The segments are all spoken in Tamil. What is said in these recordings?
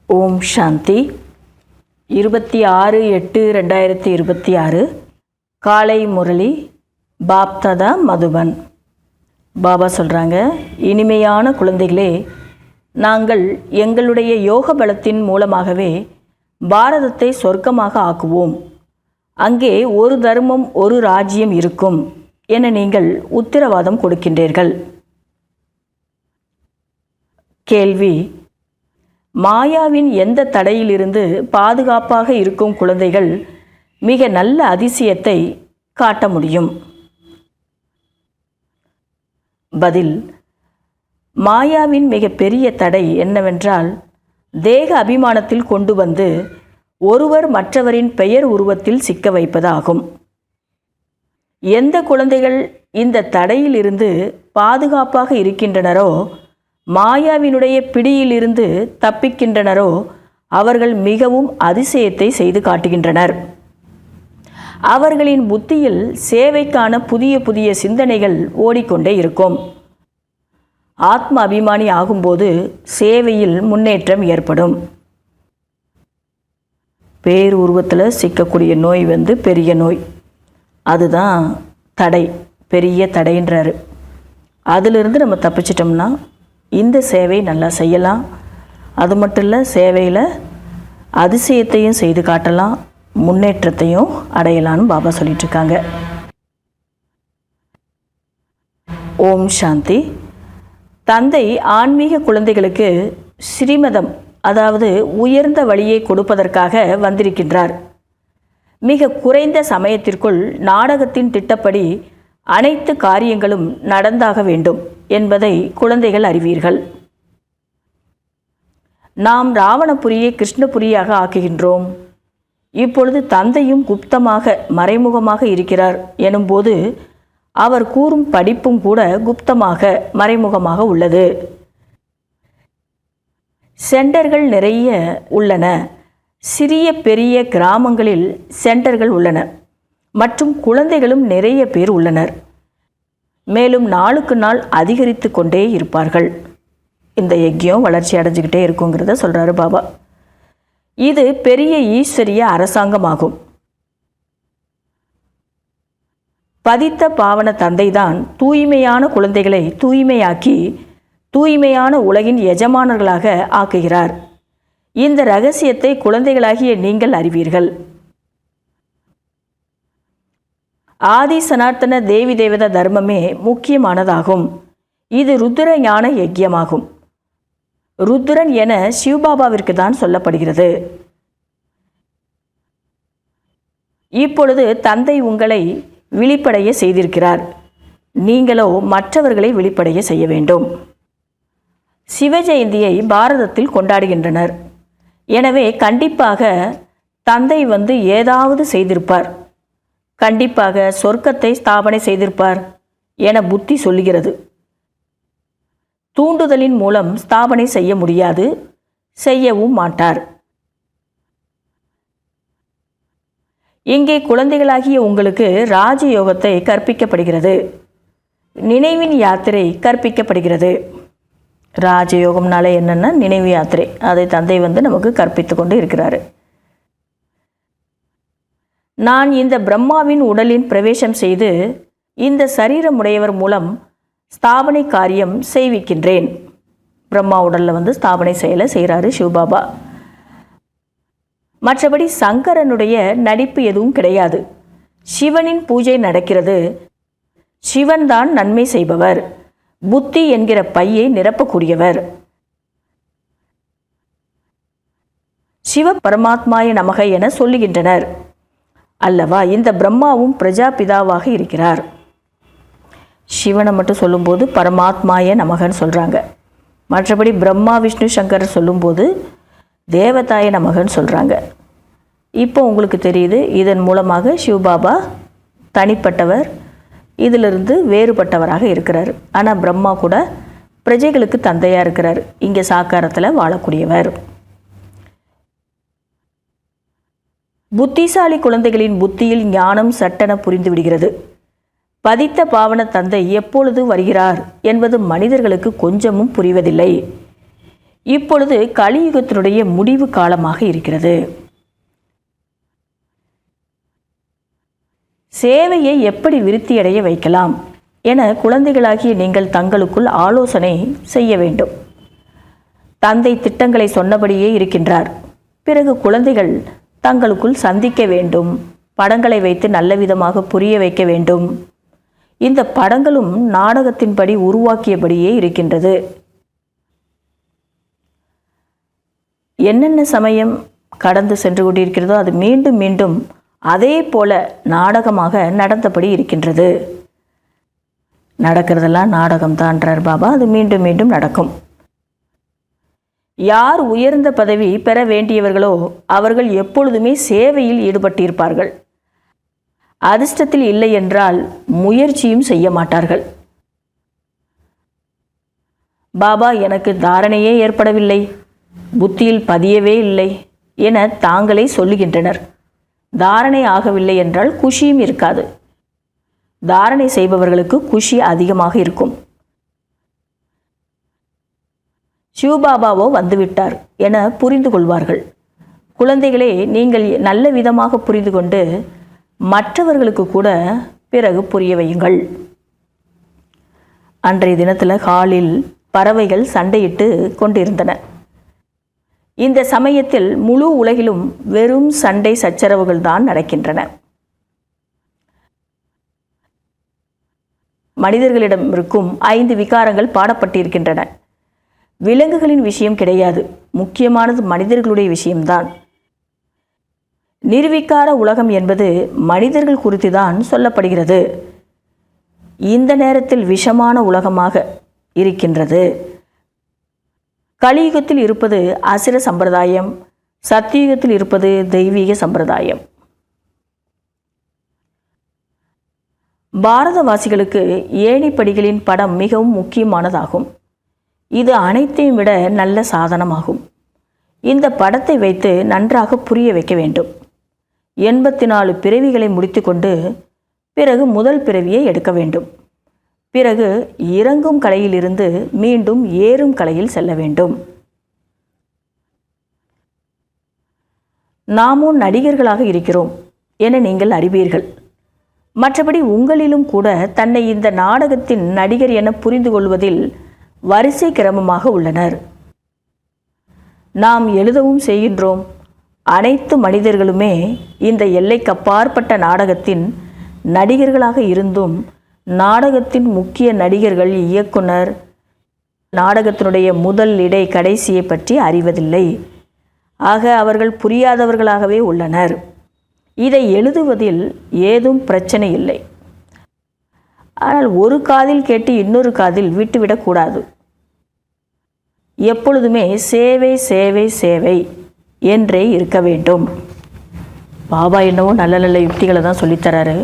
ஓம் சாந்தி 26/8/2026 காலை முரளி பாப்தாதா மதுபன். பாபா சொல்கிறாங்க, இனிமையான குழந்தைகளே, நாங்கள் எங்களுடைய யோக பலத்தின் மூலமாகவே பாரதத்தை சொர்க்கமாக ஆக்குவோம். அங்கே ஒரு தர்மம் ஒரு ராஜ்யம் இருக்கும் என நீங்கள் உத்தரவாதம் கொடுக்கின்றீர்கள். கேள்வி: மாயாவின் எந்த தடையிலிருந்து பாதுகாப்பாக இருக்கும் குழந்தைகள் மிக நல்ல அதிசயத்தை காட்ட முடியும்? பதில்: மாயாவின் மிக பெரிய தடை என்னவென்றால், தேக அபிமானத்தில் கொண்டு வந்து ஒருவர் மற்றவரின் பெயர் உருவத்தில் சிக்க வைப்பதாகும். எந்த குழந்தைகள் இந்த தடையிலிருந்து பாதுகாப்பாக இருக்கின்றனரோ, மாயாவினுடைய பிடியிலிருந்து தப்பிக்கின்றனரோ, அவர்கள் மிகவும் அதிசயத்தை செய்து காட்டுகின்றனர். அவர்களின் புத்தியில் சேவைக்கான புதிய புதிய சிந்தனைகள் ஓடிக்கொண்டே இருக்கும். ஆத்ம அபிமானி ஆகும்போது சேவையில் முன்னேற்றம் ஏற்படும். பேருருவத்தில் சிக்கக்கூடிய நோய் பெரிய நோய், அதுதான் தடை, பெரிய தடைன்றாரு. அதிலிருந்து நம்ம தப்பிச்சிட்டோம்னா இந்த சேவை நல்லா செய்யலாம். அது மட்டும் இல்லை, சேவையில் அதிசயத்தையும் செய்து காட்டலாம், முன்னேற்றத்தையும் அடையலான்னு பாபா சொல்லிட்டுருக்காங்க. ஓம் சாந்தி. தந்தை ஆன்மீக குழந்தைகளுக்கு ஸ்ரீமதம், அதாவது உயர்ந்த வழியை கொடுப்பதற்காக வந்திருக்கின்றார். மிக குறைந்த சமயத்திற்குள் நாடகத்தின் திட்டப்படி அனைத்து காரியங்களும் நடந்தாக வேண்டும் என்பதை குழந்தைகள் அறிவீர்கள். நாம் ராவணபுரியை கிருஷ்ணபுரியாக ஆக்குகின்றோம். இப்பொழுது தந்தையும் குப்தமாக மறைமுகமாக இருக்கிறார் எனும்போது அவர் கூறும் படிப்பும் கூட குப்தமாக மறைமுகமாக உள்ளது. சென்டர்கள் நிறைய உள்ளன. சிறிய பெரிய கிராமங்களில் சென்டர்கள் உள்ளன மற்றும் குழந்தைகளும் நிறைய பேர் உள்ளனர். மேலும் நாளுக்கு நாள் அதிகரித்து கொண்டே இருப்பார்கள். இந்த யஜ்யம் வளர்ச்சி அடைஞ்சிக்கிட்டே இருக்குங்கிறத சொல்கிறாரு பாபா. இது பெரிய ஈஸ்வரிய அரசாங்கமாகும். பதித்த பாவன தந்தைதான் தூய்மையான குழந்தைகளை தூய்மையாக்கி தூய்மையான உலகின் எஜமானர்களாக ஆக்குகிறார். இந்த இரகசியத்தை குழந்தைகளாகிய நீங்கள் அறிவீர்கள். ஆதி சனாத்தன தேவி தேவத தர்மமே முக்கியமானதாகும். இது ருத்ர ஞான யஜ்யமாகும். ருத்ரன் என சிவபாபாவிற்கு தான் சொல்லப்படுகிறது. இப்பொழுது தந்தை உங்களை விழிப்படைய செய்திருக்கிறார். நீங்களோ மற்றவர்களை விழிப்படைய செய்ய வேண்டும். சிவ ஜெயந்தியை பாரதத்தில் கொண்டாடுகின்றனர். எனவே கண்டிப்பாக தந்தை ஏதாவது செய்திருப்பார், கண்டிப்பாக சொர்க்கத்தை ஸ்தாபனை செய்திருப்பார் என புத்தி சொல்லுகிறது. தூண்டுதலின் மூலம் ஸ்தாபனை செய்ய முடியாது, செய்யவும் மாட்டார். இங்கே குழந்தைகளாகிய உங்களுக்கு ராஜயோகத்தை கற்பிக்கப்படுகிறது. நினைவின் யாத்திரை கற்பிக்கப்படுகிறது. ராஜயோகம்னால என்னென்னா நினைவு யாத்திரை, அதை தந்தை நமக்கு கற்பித்து கொண்டு இருக்கிறாரு. நான் இந்த பிரம்மாவின் உடலின் பிரவேசம் செய்து இந்த சரீரமுடையவர் மூலம் ஸ்தாபனை காரியம் செய்விக்கின்றேன். பிரம்மா உடலில் ஸ்தாபனை செய்கிறாரு சிவபாபா. மற்றபடி சங்கரனுடைய நடிப்பு எதுவும் கிடையாது. சிவனின் பூஜை நடக்கிறது. சிவன்தான் நன்மை செய்பவர், புத்தி என்கிற பையை நிரப்பக்கூடியவர். சிவ பரமாத்மாய நமக என சொல்லுகின்றனர் அல்லவா. இந்த பிரம்மாவும் பிரஜாபிதாவாக இருக்கிறார். சிவனை மட்டும் சொல்லும்போது பரமாத்மாய நமகன்னு சொல்கிறாங்க. மற்றபடி பிரம்மா விஷ்ணு சங்கர் சொல்லும்போது தேவதாய நமகன்னு சொல்கிறாங்க. இப்போ உங்களுக்கு தெரியுது, இதன் மூலமாக சிவபாபா தனிப்பட்டவர், இதிலிருந்து வேறுபட்டவராக இருக்கிறார். ஆனால் பிரம்மா கூட பிரஜைகளுக்கு தந்தையாக இருக்கிறார். இங்கே சாக்காரத்தில் வாழக்கூடியவர். புத்திசாலி குழந்தைகளின் புத்தியில் ஞானம் சட்டென புரிந்து விடுகிறது. பதித்த பாவன தந்தை எப்பொழுது வருகிறார் என்பது மனிதர்களுக்கு கொஞ்சமும் புரிவதில்லை. இப்பொழுது கலியுகத்தினுடைய முடிவு காலமாக இருக்கிறது. சேவையை எப்படி விருத்தியடைய வைக்கலாம் என குழந்தைகளாகிய நீங்கள் தங்களுக்குள் ஆலோசனை செய்ய வேண்டும். தந்தை திட்டங்களை சொன்னபடியே இருக்கின்றார். பிறகு குழந்தைகள் தங்களுக்குள் சந்திக்க வேண்டும். படங்களை வைத்து நல்ல விதமாக புரிய வைக்க வேண்டும். இந்த படங்களும் நாடகத்தின்படி உருவாக்கியபடியே இருக்கின்றது. என்னென்ன சமயம் கடந்து சென்று கொண்டிருக்கிறதோ அது மீண்டும் மீண்டும் அதே போல நாடகமாக நடந்தபடி இருக்கின்றது. நடக்கிறதெல்லாம் நாடகம்தான்றார் பாபா. அது மீண்டும் மீண்டும் நடக்கும். யார் உயர்ந்த பதவி பெற வேண்டியவர்களோ அவர்கள் எப்பொழுதுமே சேவையில் ஈடுபட்டிருப்பார்கள். அதிர்ஷ்டத்தில் இல்லை என்றால் முயற்சியும் செய்ய மாட்டார்கள். பாபா எனக்கு தாரணையே ஏற்படவில்லை, புத்தியில் பதியவே இல்லை என தாங்களே சொல்லுகின்றனர். தாரணை ஆகவில்லை என்றால் குஷியும் இருக்காது. தாரணை செய்பவர்களுக்கு குஷி அதிகமாக இருக்கும். சிவபாபாவோ வந்துவிட்டார் என புரிந்து கொள்வார்கள். குழந்தைகளே, நீங்கள் நல்ல விதமாக புரிந்து கொண்டு மற்றவர்களுக்கு கூட பிறகு புரிய வையுங்கள். அன்றைய தினத்தில் ஹாலில் பறவைகள் சண்டையிட்டு கொண்டிருந்தன. இந்த சமயத்தில் முழு உலகிலும் வெறும் சண்டை சச்சரவுகள் தான் நடக்கின்றன. மனிதர்களிடம் இருக்கும் 5 விகாரங்கள் பாடப்பட்டிருக்கின்றன. விலங்குகளின் விஷயம் கிடையாது. முக்கியமானது மனிதர்களுடைய விஷயம்தான். நிர்விகார உலகம் என்பது மனிதர்கள் குறித்து தான் சொல்லப்படுகிறது. இந்த நேரத்தில் விஷமான உலகமாக இருக்கின்றது. கலியுகத்தில் இருப்பது அசுர சம்பிரதாயம், சத்தியுகத்தில் இருப்பது தெய்வீக சம்பிரதாயம். பாரதவாசிகளுக்கு ஏணிப்படிகளின் படம் மிகவும் முக்கியமானதாகும். இது அனைத்தையும் விட நல்ல சாதனமாகும். இந்த படத்தை வைத்து நன்றாக புரிய வைக்க வேண்டும். 84 பிறவிகளை முடித்துக்கொண்டு பிறகு முதல் பிறவியை எடுக்க வேண்டும். பிறகு இறங்கும் கலையிலிருந்து மீண்டும் ஏறும் கலையில் செல்ல வேண்டும். நாமும் நடிகர்களாக இருக்கிறோம் என நீங்கள் அறிவீர்கள். மற்றபடி உங்களிலும் கூட தன்னை இந்த நாடகத்தின் நடிகர் என புரிந்து கொள்வதில் வரிசை கிரமமாக உள்ளனர். நாம் எழுதவும் செய்கின்றோம். அனைத்து மனிதர்களுமே இந்த எல்லைக்கப்பாற்பட்ட நாடகத்தின் நடிகர்களாக இருந்தும் நாடகத்தின் முக்கிய நடிகர்கள், இயக்குனர், நாடகத்தினுடைய முதல் இடை கடைசியை பற்றி அறிவதில்லை. ஆக அவர்கள் புரியாதவர்களாகவே உள்ளனர். இதை எழுதுவதில் ஏதும் பிரச்சனை இல்லை. ஆனால் ஒரு காதில் கேட்டு இன்னொரு காதில் விட்டுவிடக்கூடாது. எப்பொழுதுமே சேவை சேவை சேவை என்றே இருக்க வேண்டும். பாபா என்னவோ நல்ல நல்ல யுக்திகளை தான் சொல்லித்தராரு.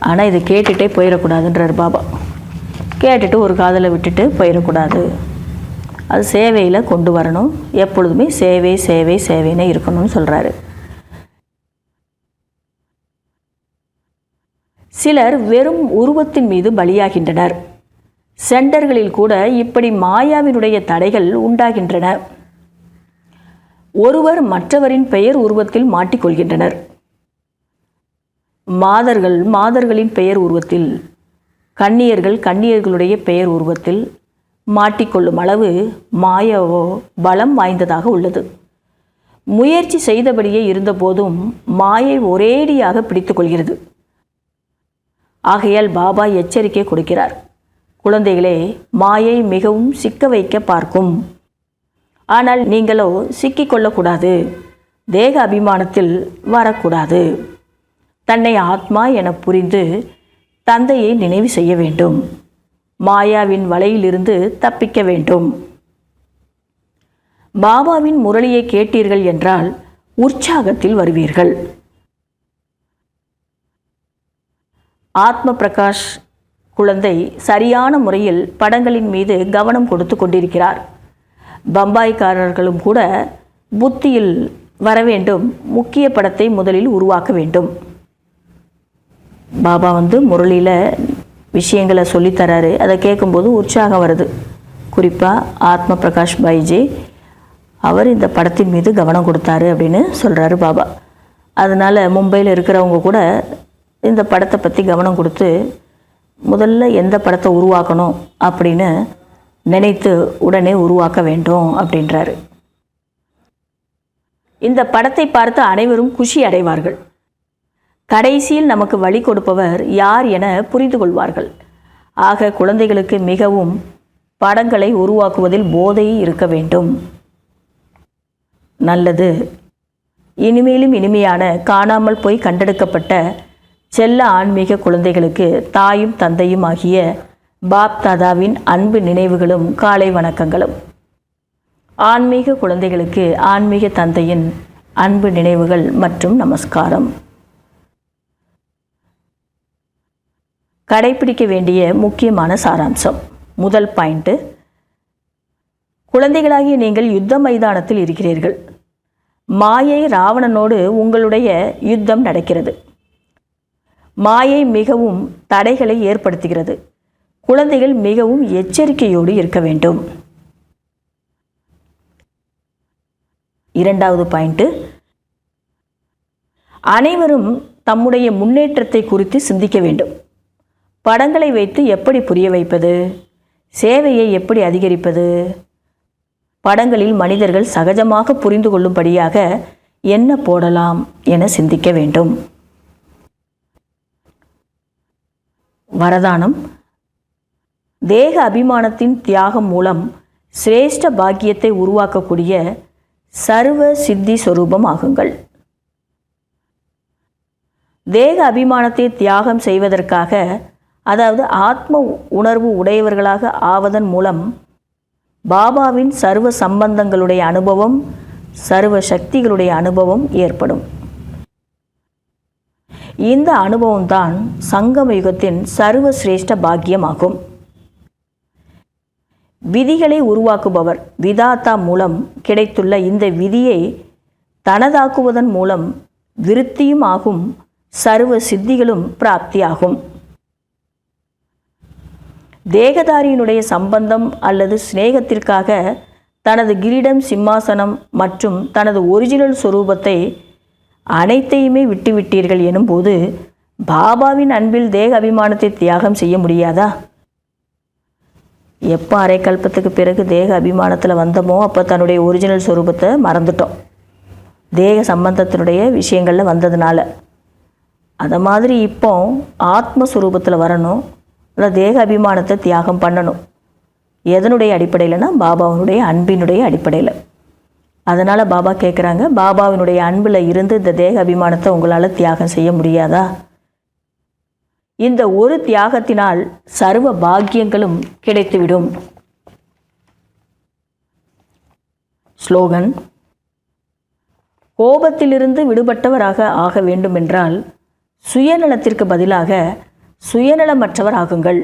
ஆனால் இதை கேட்டுகிட்டே போயிடக்கூடாதுன்றார் பாபா. கேட்டுட்டு ஒரு காதில் விட்டுட்டு போயிடக்கூடாது. அது சேவையில் கொண்டு வரணும். எப்பொழுதுமே சேவை சேவை சேவைன்னு இருக்கணும்னு சொல்கிறாரு. சிலர் வெறும் உருவத்தின் மீது பலியாகின்றனர். சென்டர்களில் கூட இப்படி மாயாவினுடைய தடைகள் உண்டாகின்றன. ஒருவர் மற்றவரின் பெயர் உருவத்தில் மாட்டிக்கொள்கின்றனர். மாதர்களின் பெயர் உருவத்தில், கன்னியர்கள் கன்னியர்களுடைய பெயர் உருவத்தில் மாட்டிக்கொள்ளும் அளவு மாயாவோ பலம் வாய்ந்ததாக உள்ளது. முயற்சி செய்தபடியே இருந்தபோதும் மாயை ஒரேடியாக பிடித்து கொள்கிறது. ஆகையால் பாபா எச்சரிக்கை கொடுக்கிறார். குழந்தைகளே, மாயை மிகவும் சிக்க வைக்க பார்க்கும். ஆனால் நீங்களோ சிக்கிக்கொள்ளக்கூடாது. தேக அபிமானத்தில் வரக்கூடாது. தன்னை ஆத்மா என புரிந்து தந்தையை நினைவு செய்ய வேண்டும். மாயாவின் வலையிலிருந்து தப்பிக்க வேண்டும். பாபாவின் முரளியை கேட்டீர்கள் என்றால் உற்சாகத்தில் வருவீர்கள். ஆத்ம பிரகாஷ் குழந்தை சரியான முறையில் படங்களின் மீது கவனம் கொடுத்து கொண்டிருக்கிறார். பம்பாய்க்காரர்களும் கூட புத்தியில் வர வேண்டும். முக்கிய படத்தை முதலில் உருவாக்க வேண்டும். பாபா முரளியில் விஷயங்களை சொல்லித்தராரு. அதை கேட்கும்போது உற்சாகம் வருது. குறிப்பாக ஆத்ம பிரகாஷ் பாய்ஜி அவர் இந்த படத்தின் மீது கவனம் கொடுத்தாரு அப்படின்னு சொல்கிறாரு பாபா. அதனால் மும்பையில் இருக்கிறவங்க கூட இந்த படத்தை பற்றி கவனம் கொடுத்து முதல்ல எந்த படத்தை உருவாக்கணும் அப்படின்னு நினைத்து உடனே உருவாக்க வேண்டும் அப்படின்றாரு. இந்த படத்தை பார்த்து அனைவரும் குஷி அடைவார்கள். கடைசியில் நமக்கு வழி கொடுப்பவர் யார் என புரிந்து கொள்வார்கள். ஆக குழந்தைகளுக்கு மிகவும் படங்களை உருவாக்குவதில் போதை இருக்க வேண்டும். நல்லது. இனிமேலும் இனிமையான காணாமல் போய் கண்டெடுக்கப்பட்ட செல்ல ஆன்மீக குழந்தைகளுக்கு தாயும் தந்தையும் ஆகிய பாப் தாதாவின் அன்பு நினைவுகளும் காலை வணக்கங்களும். ஆன்மீக குழந்தைகளுக்கு ஆன்மீக தந்தையின் அன்பு நினைவுகள் மற்றும் நமஸ்காரம். கடைபிடிக்க வேண்டிய முக்கியமான சாராம்சம். முதல் பாயிண்ட்டு, குழந்தைகளாகிய நீங்கள் யுத்த மைதானத்தில் இருக்கிறீர்கள். மாயை ராவணனோடு உங்களுடைய யுத்தம் நடக்கிறது. மாயை மிகவும் தடைகளை ஏற்படுத்துகிறது. குழந்தைகள் மிகவும் எச்சரிக்கையோடு இருக்க வேண்டும். இரண்டாவது பாயிண்ட்டு, அனைவரும் தம்முடைய முன்னேற்றத்தை குறித்து சிந்திக்க வேண்டும். படங்களை வைத்து எப்படி புரிய வைப்பது, சேவையை எப்படி அதிகரிப்பது, படங்களில் மனிதர்கள் சகஜமாக புரிந்து கொள்ளும்படியாக என்ன போடலாம் என சிந்திக்க வேண்டும். வரதானம். தேக அபிமானத்தின் தியாகம் மூலம் சிரேஷ்ட பாக்கியத்தை உருவாக்கக்கூடிய சர்வ சித்தி சொரூபம் ஆகுங்கள். தேக அபிமானத்தை தியாகம் செய்வதற்காக, அதாவது ஆத்ம உணர்வு உடையவர்களாக ஆவதன் மூலம் பாபாவின் சர்வ சம்பந்தங்களுடைய அனுபவம், சர்வ சக்திகளுடைய அனுபவம் ஏற்படும். இந்த அனுபவம்தான் சங்கம யுகத்தின் சர்வ சிரேஷ்ட பாக்கியமாகும். விதிகளை உருவாக்குபவர் விதாத்தா மூலம் கிடைத்துள்ள இந்த விதியை தனதாக்குவதன் மூலம் விருத்தியும் ஆகும், சர்வ சித்திகளும் பிராப்தியாகும். தேகதாரியினுடைய சம்பந்தம் அல்லது சிநேகத்திற்காக தனது கிரீடம், சிம்மாசனம் மற்றும் தனது ஒரிஜினல் சொரூபத்தை அனைத்தையுமே விட்டுவிட்டீர்கள் எனும்போது பாபாவின் அன்பில் தேக அபிமானத்தை தியாகம் செய்ய முடியாதா? எப்போ அரை கல்பத்துக்கு பிறகு தேக அபிமானத்தில் வந்தோமோ அப்போ தன்னுடைய ஒரிஜினல் சொரூபத்தை மறந்துட்டோம், தேக சம்பந்தத்தினுடைய விஷயங்களில் வந்ததுனால. அதை மாதிரி இப்போ ஆத்மஸ்வரூபத்தில் வரணும், இல்லை தேக அபிமானத்தை தியாகம் பண்ணணும். எதனுடைய அடிப்படையில்னா பாபாவினுடைய அன்பினுடைய அடிப்படையில். அதனால் பாபா கேட்குறாங்க, பாபாவினுடைய அன்பில் இருந்து இந்த தேக அபிமானத்தை உங்களால் தியாகம் செய்ய முடியாதா? இந்த ஒரு தியாகத்தினால் சர்வ பாக்கியங்களும் கிடைத்துவிடும். ஸ்லோகன். கோபத்திலிருந்து விடுபட்டவராக ஆக வேண்டுமென்றால் சுயநலத்திற்கு பதிலாக சுயநலமற்றவர் ஆகுங்கள்.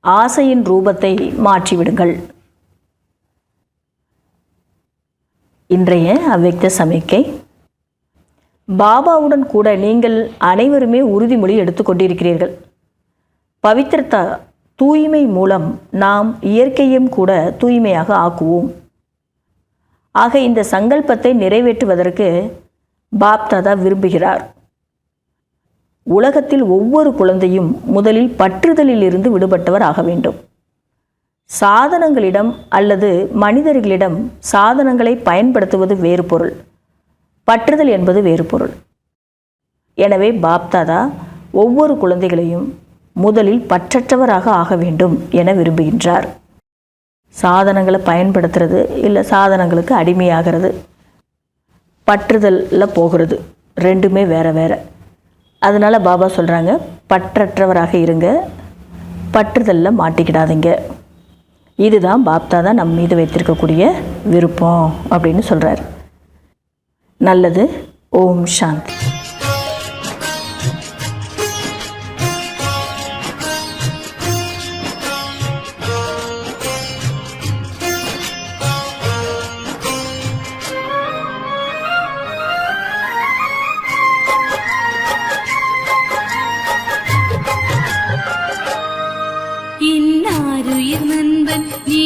ஆசையின் ரூபத்தை மாற்றிவிடுங்கள். இன்றைய அவ்வக்த சமிக்கை. பாபாவுடன் கூட நீங்கள் அனைவருமே உறுதிமொழி எடுத்துக்கொண்டிருக்கிறீர்கள். பவித்திரதா தூய்மை மூலம் நாம் இயற்கையும் கூட தூய்மையாக ஆக்குவோம். ஆக இந்த சங்கல்பத்தை நிறைவேற்றுவதற்கு பாப்தாதா விரும்புகிறார். உலகத்தில் ஒவ்வொரு குழந்தையும் முதலில் பற்றுதலில் இருந்து விடுபட்டவர் ஆக வேண்டும். சாதனங்களிடம் அல்லது மனிதர்களிடம் சாதனங்களை பயன்படுத்துவது வேறு பொருள், பற்றுதல் என்பது வேறு பொருள். எனவே பாப்தாதா ஒவ்வொரு குழந்தைகளையும் முதலில் பற்றற்றவராக ஆக வேண்டும் என விரும்புகின்றார். சாதனங்களை பயன்படுத்துறது இல்லை சாதனங்களுக்கு அடிமையாகிறது, பற்றுதலில் போகிறது, ரெண்டுமே வேறு வேறு. அதனால் பாபா சொல்கிறாங்க, பற்றற்றவராக இருங்க, பற்றுதலில் மாட்டிக்கிடாதீங்க. இதுதான் பாப்தாதா நம் மீது வைத்திருக்கக்கூடிய விருப்பம் அப்படின்னு சொல்கிறார். நல்லது. ஓம் சாந்தி. இன்னாருயிர் நண்பன் நீ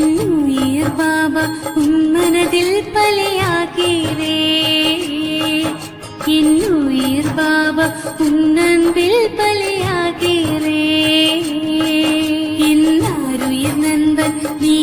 என்னுயிர் பாபா உன் மனதில் பலியாகிறே, என்னுயிர் பாபா உன் அன்பில் பலியாகிறே. என்னாருயிர் நண்பன் நீ